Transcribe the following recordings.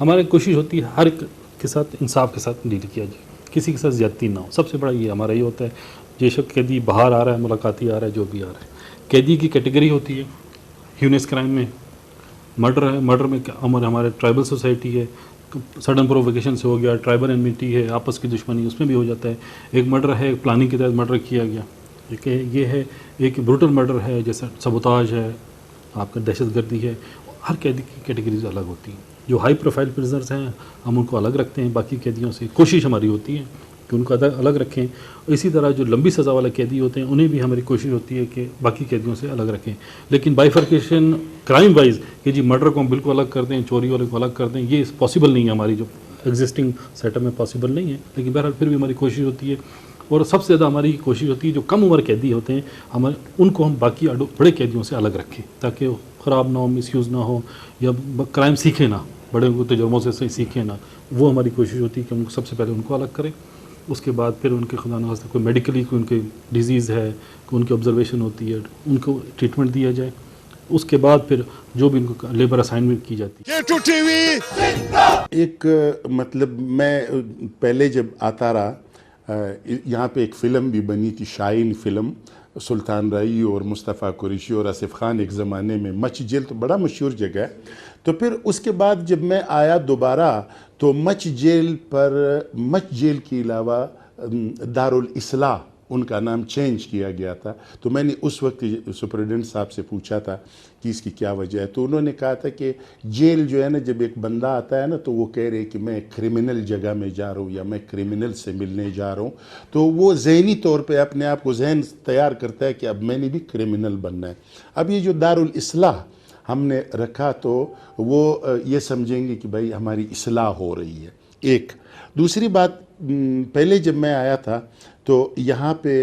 ہماری کوشش ہوتی ہے ہر ایک کے ساتھ انصاف کے ساتھ ڈیل کیا جائے, کسی کے ساتھ زیادتی نہ ہو. سب سے بڑا یہ ہمارا یہ ہوتا ہے. بے شک قیدی باہر آ رہا ہے, ملاقاتی آ رہا ہے, جو بھی آ رہا ہے, قیدی کی کیٹیگری ہوتی ہے. ہیونیس کرائم میں مرڈر ہے, مرڈر میں ہمارے ٹرائبل سوسائٹی ہے, سڈن پرووکیشن سے ہو گیا, ٹرائبل انمیٹی ہے, آپس کی دشمنی, اس میں بھی ہو جاتا ہے. ایک مرڈر ہے, ایک پلاننگ کے تحت مرڈر کیا گیا, یہ ہے. ایک بروٹل مرڈر ہے, جیسے سبوتاج ہے, آپ کا دہشت گردی ہے. ہر قیدی کی کیٹیگریز الگ ہوتی ہیں. جو ہائی پروفائل پرزنرز ہیں ہم ان کو الگ رکھتے ہیں باقی قیدیوں سے. کوشش ہماری ہوتی ہے کہ ان کو الگ رکھیں. اسی طرح جو لمبی سزا والے قیدی ہوتے ہیں انہیں بھی ہماری کوشش ہوتی ہے کہ باقی قیدیوں سے الگ رکھیں. لیکن بائیفرکیشن کرائم وائز کہ جی مرڈر کو ہم بالکل الگ کر دیں, چوری والے کو الگ کر دیں, یہ پاسبل نہیں ہے. ہماری جو ایگزسٹنگ سیٹ اپ میں پاسبل نہیں ہے. لیکن بہرحال پھر بھی ہماری کوشش ہوتی ہے. اور سب سے زیادہ ہماری کوشش ہوتی ہے جو کم عمر قیدی ہوتے ہیں ان کو ہم باقی بڑے قیدیوں سے الگ رکھیں تاکہ خراب نہ ہو, مس یوز نہ ہو, یا کرائم سیکھیں نہ, بڑے تجربوں سے سیکھیں نہ. وہ ہماری کوشش ہوتی ہے کہ ان کو سب سے پہلے ان کو الگ کریں. اس کے بعد پھر ان کے خدا نخواستہ کوئی میڈیکلی کوئی ان کی ڈیزیز ہے, کوئی ان کی آبزرویشن ہوتی ہے, ان کو ٹریٹمنٹ دیا جائے. اس کے بعد پھر جو بھی ان کو لیبر اسائنمنٹ کی جاتی ہے. ایک مطلب میں پہلے جب آتا رہا یہاں پہ ایک فلم بھی بنی تھی, شائن فلم, سلطان رائی اور مصطفیٰ قریشی اور آصف خان ایک زمانے میں. مچ جیل تو بڑا مشہور جگہ ہے. تو پھر اس کے بعد جب میں آیا دوبارہ تو مچ جیل کے علاوہ دارالاصلاح ان کا نام چینج کیا گیا تھا. تو میں نے اس وقت سپرنٹینڈنٹ صاحب سے پوچھا تھا کہ اس کی کیا وجہ ہے. تو انہوں نے کہا تھا کہ جیل جو ہے نا, جب ایک بندہ آتا ہے نا تو وہ کہہ رہے کہ میں کرمنل جگہ میں جا رہا ہوں یا میں کرمنل سے ملنے جا رہا ہوں, تو وہ ذہنی طور پہ اپنے آپ کو ذہن تیار کرتا ہے کہ اب میں نے بھی کرمنل بننا ہے. اب یہ جو دارالاصلاح ہم نے رکھا تو وہ یہ سمجھیں گے کہ بھائی ہماری اصلاح ہو رہی ہے. ایک دوسری بات, پہلے جب میں آیا تھا تو یہاں پہ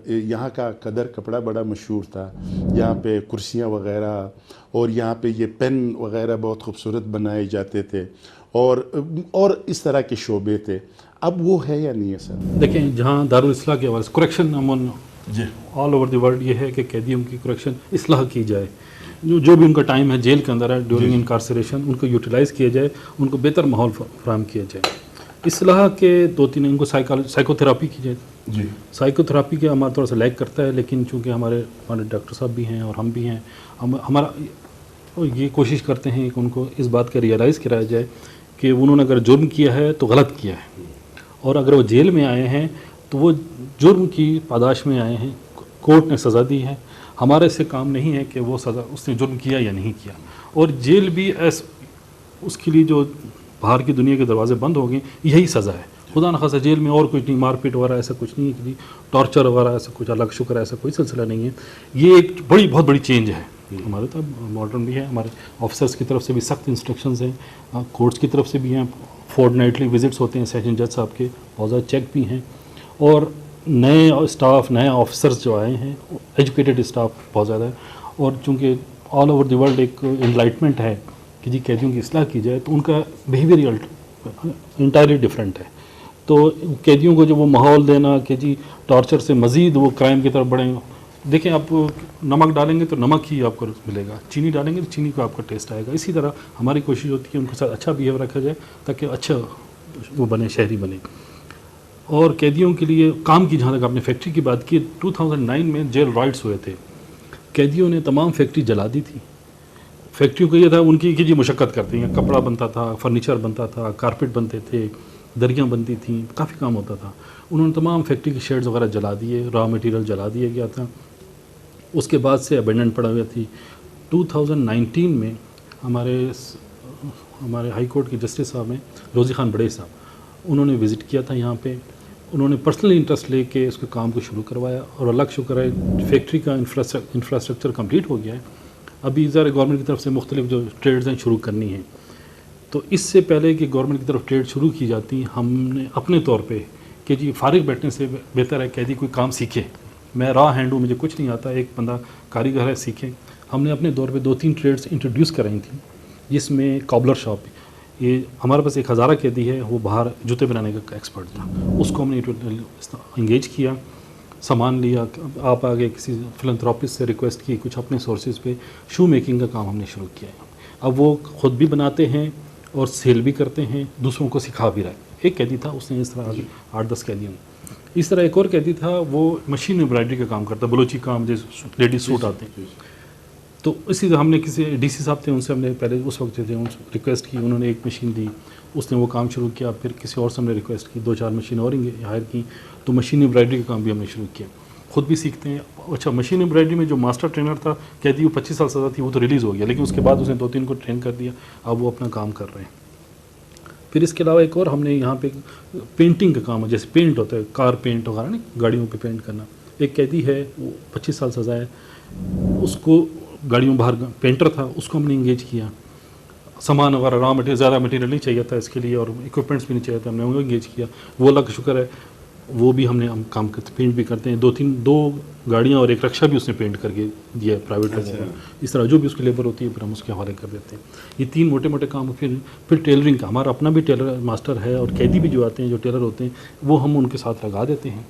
یہاں کا قدر کپڑا بڑا مشہور تھا. یہاں پہ کرسیاں وغیرہ اور یہاں پہ یہ پین وغیرہ بہت خوبصورت بنائے جاتے تھے اور اس طرح کے شعبے تھے. اب وہ ہے یا نہیں ہے سر؟ دیکھیں, جہاں دارالاصلاح کے حوالے سے کریکشن امن آل اوور دی ورلڈ یہ ہے کہ قیدیوں کی کریکشن اصلاح کی جائے. جو بھی ان کا ٹائم ہے جیل کے اندر ہے ڈیورنگ انکارسریشن, ان کو یوٹیلائز کیا جائے, ان کو بہتر ماحول فراہم کیا جائے. اصلاح کے 2-3 ان کو سائیکو تھراپی کی جائے. جی, سائیکو تھراپی کے ہمارا تھوڑا سا لیک کرتا ہے, لیکن چونکہ ہمارے ڈاکٹر صاحب بھی ہیں اور ہم بھی ہیں, ہمارا یہ کوشش کرتے ہیں کہ ان کو اس بات کا ریئلائز کرایا جائے کہ انہوں نے اگر جرم کیا ہے تو غلط کیا ہے, اور اگر وہ جیل میں آئے ہیں تو وہ جرم کی پاداش میں آئے ہیں, کورٹ نے سزا دی ہے. ہمارے سے کام نہیں ہے کہ وہ سزا اس نے جرم کیا یا نہیں کیا. اور جیل بھی اس کے لیے جو باہر کی دنیا کے دروازے بند ہو گئے, یہی سزا ہے. خدا نخواستہ جیل میں اور کچھ نہیں, مار پیٹ وغیرہ ایسا کچھ نہیں ہے, ٹارچر وغیرہ ایسا کچھ, الگ شکر ایسا کوئی سلسلہ نہیں ہے. یہ ایک بہت بڑی چینج ہے ہمارے تو ماڈرن بھی ہے. ہمارے آفیسرس کی طرف سے بھی سخت انسٹرکشنز ہیں, کورٹس کی طرف سے بھی ہیں, فورٹ نائٹلی وزٹس ہوتے ہیں سیشن جج صاحب کے, بہت زیادہ چیک بھی ہیں. اور نئے اسٹاف, نئے آفیسرز جو آئے ہیں, ایجوکیٹڈ اسٹاف بہت زیادہ ہے. اور چونکہ آل اوور دی ورلڈ ایک انلائٹمنٹ ہے کہ جی قیدیوں کی اصلاح کی جائے, تو ان کا بیہیویئر انٹائرلی ڈفرینٹ ہے. تو قیدیوں کو جو وہ ماحول دینا کہ جی ٹارچر سے مزید وہ کرائم کی طرف بڑھیں. دیکھیں, آپ نمک ڈالیں گے تو نمک ہی آپ کو ملے گا, چینی ڈالیں گے تو چینی کو آپ کا ٹیسٹ آئے گا. اسی طرح ہماری کوشش ہوتی ہے ان کے ساتھ اچھا بیہیو رکھا جائے تاکہ اچھا وہ بنے, شہری بنے. اور قیدیوں کے لیے کام کی, جہاں تک آپ نے فیکٹری کی بات کی, 2009 میں جیل رائٹس ہوئے تھے. قیدیوں نے تمام فیکٹری جلا دی تھی. فیکٹریوں کو یہ تھا ان کی کہ جی مشقت کرتے ہیں, کپڑا بنتا تھا, فرنیچر بنتا تھا, کارپیٹ بنتے تھے, دریاں بنتی تھیں, کافی کام ہوتا تھا. انہوں نے تمام فیکٹری کی شیڈز وغیرہ جلا دیے, را مٹیریل جلا دیا گیا تھا. اس کے بعد سے ابینڈنٹ پڑا ہوا تھی. 2019 میں ہمارے ہائی کورٹ کے جسٹس صاحب ہیں روزی خان بڑے صاحب, انہوں نے وزٹ کیا تھا یہاں پہ. انہوں نے پرسنل انٹرسٹ لے کے اس کے کام کو شروع کروایا, اور اللہ کا شکر ہے فیکٹری کا انفراسٹرکچر کمپلیٹ ہو گیا ہے. ابھی ذرا گورنمنٹ کی طرف سے مختلف جو ٹریڈز ہیں شروع کرنی ہیں. تو اس سے پہلے کہ گورنمنٹ کی طرف ٹریڈ شروع کی جاتی, ہم نے اپنے طور پہ کہ جی فارغ بیٹھنے سے بہتر ہے قیدی کوئی کام سیکھے. میں را ہینڈ ہوں, مجھے کچھ نہیں آتا, ایک بندہ کاریگر ہے, سیکھیں. ہم نے اپنے دور پہ 2-3 ٹریڈز انٹروڈیوس کرائی تھیں, جس میں کابلر شاپ, یہ ہمارے پاس ایک ہزارہ قیدی ہے, وہ باہر جوتے بنانے کا ایکسپرٹ تھا. اس کو ہم نے انگیج کیا, سامان لیا, آپ آگے کسی فلنتھراپسٹ سے ریکویسٹ کی, کچھ اپنے سورسز پہ شو میکنگ کا کام ہم نے شروع کیا ہے. اب وہ خود بھی بناتے ہیں اور سیل بھی کرتے ہیں, دوسروں کو سکھا بھی رہا ہے. ایک قیدی تھا, اس نے اس طرح 8-10 قیدیوں. اس طرح ایک اور قیدی تھا, وہ مشین امبرائڈری کا کام کرتا, بلوچی کام جیسے لیڈیز سوٹ آتے ہیں. تو اسی طرح ہم نے کسی ڈی سی صاحب تھے, ان سے ہم نے پہلے اس وقت تھے ریکویسٹ کی, انہوں نے ایک مشین دی, اس نے وہ کام شروع کیا. پھر کسی اور سے ہم نے ریکویسٹ کی, 2-4 مشین اور ہائر کی, تو مشین امبرائڈری کا کام بھی ہم نے شروع کیا. خود بھی سیکھتے ہیں. اچھا, مشین امبرائڈری میں جو ماسٹر ٹرینر تھا قیدی, وہ 25 سال سزا تھی, وہ تو ریلیز ہو گیا, لیکن اس کے بعد اس نے 2-3 کو ٹرین کر دیا, اب وہ اپنا کام کر رہے ہیں. پھر اس کے علاوہ ایک اور ہم نے یہاں پہ پینٹنگ کا کام ہے, جیسے پینٹ ہوتا ہے, کار پینٹ وغیرہ نا, گاڑیوں پہ پینٹ کرنا. ایک قیدی ہے, وہ 25 سال سزا ہے, اس کو گاڑیوں باہر پینٹر تھا, اس کو ہم نے انگیج کیا. سامان وغیرہ را مٹیریل, زیادہ مٹیریل نہیں چاہیے تھا اس کے لیے, اور اکوپمنٹس بھی نہیں چاہیے تھا, ہم نے وہ انگیج کیا. وہ اللہ کا شکر ہے, وہ بھی ہم نے کام کرتے, پینٹ بھی کرتے ہیں. 2 گاڑیاں اور ایک رکشہ بھی اس نے پینٹ کر کے دیا ہے پرائیویٹ. اس طرح جو بھی اس کی لیبر ہوتی ہے پھر ہم اس کے حوالے کر دیتے ہیں. یہ 3 موٹے موٹے کام. پھر ٹیلرنگ کا ہمارا اپنا بھی ٹیلر ماسٹر ہے, اور قیدی بھی جو آتے ہیں, جو ٹیلر ہوتے ہیں, وہ ہم ان کے ساتھ لگا دیتے ہیں.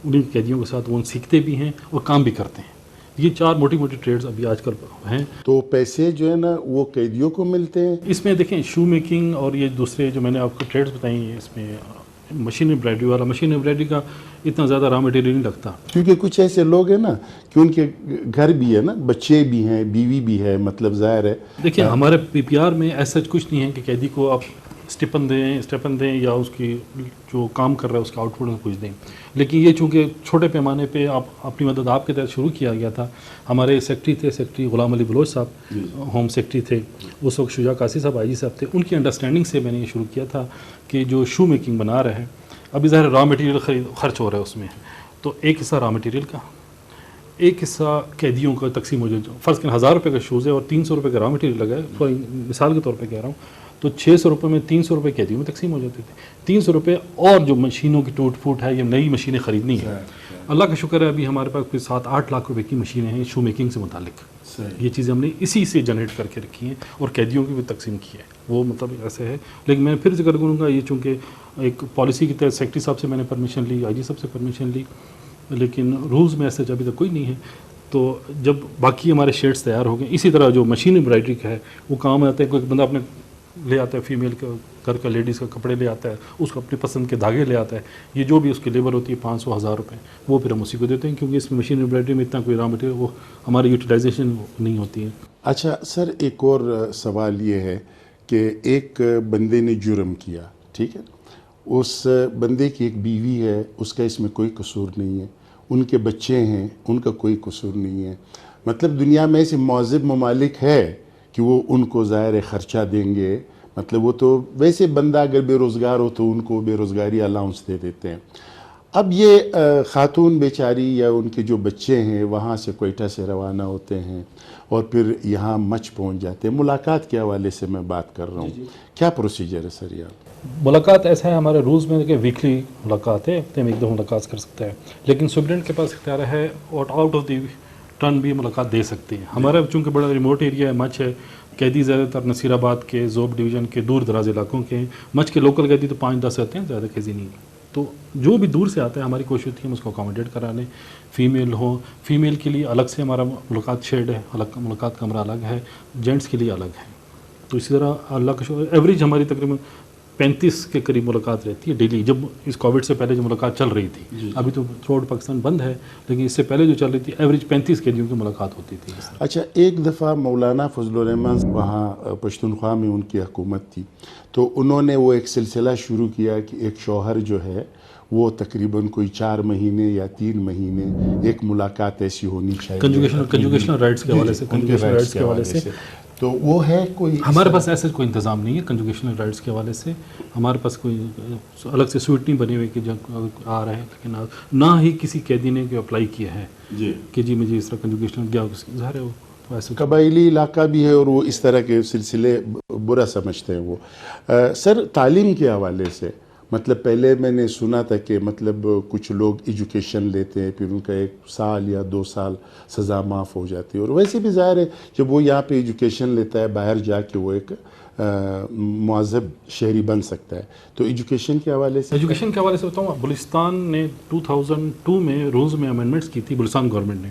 انہیں قیدیوں کے ساتھ وہ سیکھتے بھی ہیں اور کام بھی کرتے ہیں. یہ 4 موٹی موٹی ٹریڈز ابھی آج کل ہیں. تو پیسے جو ہے نا وہ قیدیوں کو ملتے ہیں. اس میں دیکھیں شو میکنگ اور یہ دوسرے جو میں نے آپ کو ٹریڈز بتائی ہیں, اس میں مشین امبرائڈری والا, مشین امبرائڈری کا اتنا زیادہ را مٹیریل نہیں لگتا, کیونکہ کچھ ایسے لوگ ہیں نا کہ ان کے گھر بھی ہے نا, بچے بھی ہیں, بیوی بھی ہے, مطلب ظاہر ہے. دیکھیں ہمارے پی پی آر میں ایسا کچھ نہیں ہے کہ قیدی کو آپ اسٹیپن دیں یا اس کی جو کام کر رہا ہے اس کا آؤٹ پٹ میں کچھ دیں. لیکن یہ چونکہ چھوٹے پیمانے پہ آپ اپنی مدد آپ کے تحت شروع کیا گیا تھا. ہمارے سیکٹری غلام علی بلوچ صاحب ہوم سیکٹری تھے, اس وقت شجاع قاسی صاحب آئی جی صاحب تھے. ان کی انڈرسٹینڈنگ سے میں نے یہ شروع کیا تھا کہ جو شو میکنگ بنا رہے ہیں, ابھی ظاہر را مٹیریل خرچ ہو رہا ہے اس میں, تو ایک حصہ را مٹیریل کا, ایک حصہ قیدیوں کا تقسیم ہو جائے. فرض کریں 1000 روپے کا شوز ہے اور 300 روپے کا را مٹیریل لگا ہے, مثال کے طور پہ کہہ رہا ہوں, تو 600 روپے میں 300 روپے قیدیوں میں تقسیم ہو جاتے تھے. 300 روپے اور جو مشینوں کی ٹوٹ پھوٹ ہے, یا نئی مشینیں خریدنی ہے, اللہ کا شکر ہے ابھی ہمارے پاس کوئی 7-8 لاکھ روپے کی مشینیں ہیں شو میکنگ سے متعلق. یہ چیزیں ہم نے اسی سے جنریٹ کر کے رکھی ہیں, اور قیدیوں کی بھی تقسیم کی ہے. وہ مطلب ایسے ہے. لیکن میں پھر ذکر کروں گا, یہ چونکہ ایک پالیسی کے تحت سیکٹری صاحب سے میں نے پرمیشن لی, آئی جی صاحب سے پرمیشن لی, لیکن رولز میں ایسے ابھی تک کوئی نہیں ہے. تو جب باقی ہمارے شیڈس تیار ہو گئے, اسی طرح جو مشین امبرائڈری کا ہے وہ کام آتا ہے, کوئی بندہ اپنے لے آتا ہے, فیمیل کا گھر کا لیڈیز کا کپڑے لے آتا ہے, اس کو اپنی پسند کے دھاگے لے آتا ہے, یہ جو بھی اس کی لیبر ہوتی ہے 500-1000 روپے, وہ پھر ہم اسی کو دیتے ہیں, کیونکہ اس میں مشین امبرائڈری میں اتنا کوئی را مٹیریل وہ ہماری یوٹیلائزیشن نہیں ہوتی ہے. اچھا سر, ایک اور سوال یہ ہے کہ ایک بندے نے جرم کیا, ٹھیک ہے, اس بندے کی ایک بیوی ہے, اس کا اس میں کوئی قصور نہیں ہے, ان کے بچے ہیں, ان کا کوئی قصور نہیں ہے. مطلب دنیا میں ایسے مہذب ممالک ہے کہ وہ ان کو ظاہر خرچہ دیں گے, مطلب وہ تو ویسے بندہ اگر بے روزگار ہو تو ان کو بے روزگاری الاؤنس دے دیتے ہیں. اب یہ خاتون بیچاری یا ان کے جو بچے ہیں وہاں سے کوئٹہ سے روانہ ہوتے ہیں اور پھر یہاں مچ پہنچ جاتے ہیں. ملاقات کے حوالے سے میں بات کر رہا ہوں, کیا پروسیجر ہے سر یہاں؟ ملاقات ایسا ہے ہمارے رولز میں کہ ویکلی ملاقات ہے, ہفتے میں 1 دفعہ ملاقات کر سکتا ہے, لیکن سپرنٹینڈنٹ کے پاس اختیار ہے اور آؤٹ آف دی ٹرن بھی ملاقات دے سکتے ہیں. ہمارا چونکہ بڑا ریموٹ ایریا ہے, مچ ہے, قیدی زیادہ تر نصیر آباد کے, زوب ڈویژن کے دور دراز علاقوں کے ہیں. مچ کے لوکل قیدی تو 5-10 آتے ہیں, زیادہ قیدی نہیں. تو جو بھی دور سے آتے ہیں ہماری کوشش ہوتی ہے ہم اس کو اکاموڈیٹ کرا لیں. فیمیل ہوں, فیمیل کے لیے الگ سے ہمارا ملاقات شیڈ ہے, الگ ملاقات کمرہ الگ ہے, جینٹس کے لیے الگ ہے. تو اسی طرح اللہ کا شکر ایوریج ہماری تقریباً 35 کے قریب ملاقات رہتی ہے ڈیلی. جب اس کووڈ سے پہلے جو ملاقات چل رہی تھی, ابھی تو تھرو آؤٹ پاکستان بند ہے, لیکن اس سے پہلے جو چل رہی تھی ایوریج 35 قیدیوں کی ملاقات ہوتی تھی. اچھا, ایک دفعہ مولانا فضل الرحمان وہاں پشتونخوا میں ان کی حکومت تھی, تو انہوں نے وہ ایک سلسلہ شروع کیا کہ ایک شوہر جو ہے وہ تقریباً کوئی 4 مہینے یا 3 مہینے ایک ملاقات ایسی ہونی چاہیے کنجوگیشنل رائٹس کے حوالے سے. کنجوگیشنل رائٹس کے حوالے سے تو وہ ہے کوئی, ہمارے پاس ایسا کوئی انتظام نہیں ہے کنجوگیشنل رائٹس کے حوالے سے. ہمارے پاس کوئی الگ سے سویٹ نہیں بنی ہوئی کہ جب آ رہے ہیں, لیکن نہ ہی کسی قیدی نے اپلائی کیا ہے کہ جی مجھے اس طرح کنجوگیشنل کیا. ظاہر ہے وہ قبائلی علاقہ بھی ہے اور وہ اس طرح کے سلسلے برا سمجھتے ہیں وہ. سر, تعلیم کے حوالے سے مطلب پہلے میں نے سنا تھا کہ مطلب کچھ لوگ ایجوکیشن لیتے ہیں, پھر ان کا 1 سال یا 2 سال سزا معاف ہو جاتی ہے, اور ویسے بھی ظاہر ہے جب وہ یہاں پہ ایجوکیشن لیتا ہے باہر جا کے وہ ایک مہذب شہری بن سکتا ہے. تو ایجوکیشن کے حوالے سے بتاؤں, بلوچستان نے 2002 میں رولز میں امینڈمنٹس کی تھی, بلوچستان گورنمنٹ نے.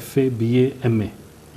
FA BA MA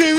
TV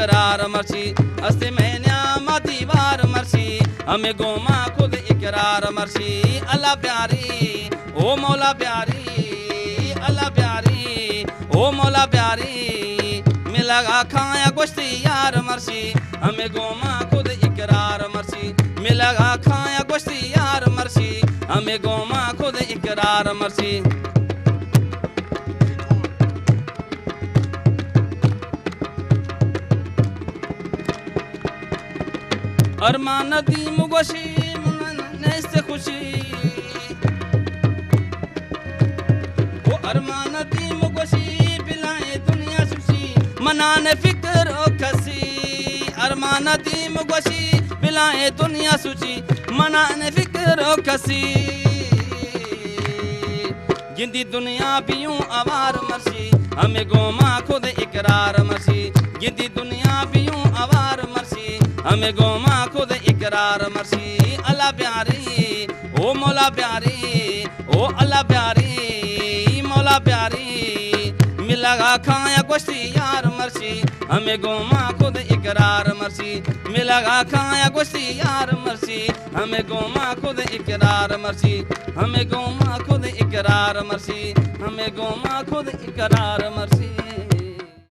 اقرار مرسی است میں نعمہ دیوار مرسی ہمیں گوما خود اقرار مرسی اللہ پیاری او مولا پیاری اللہ پیاری او مولا پیاری میں لگا کھایا گوشت یار مرسی ہمیں گوما خود اقرار مرسی میں لگا کھایا گوشت یار مرسی ہمیں گوما خود اقرار مرسی ارمان دیم گوشی نیست خوشی وہ ارمان دیم گوشی بلائیں دنیا سوشی منان فکر و کسی ارمان دیم گوشی بلائیں دنیا سوشی منان فکر و کسی گندی دنیا بیوں آوار مرسی ہمیں گوما خود اقرار مرسی گندی دنیا بیوں آوار مرسی ہمیں گوما خود اقرار مرسی اللہ پیاری او مولا پیاری او اللہ پیاری مولا پیاری ملگا کھایا گوشت یار مرسی ہمیں گوما خود اقرار مرسی ملگا کھایا گوشت یار مرسی ہمیں گوما خود اقرار مرسی ہمیں گوما خود اقرار مرسی ہمیں گوما خود اقرار مرسی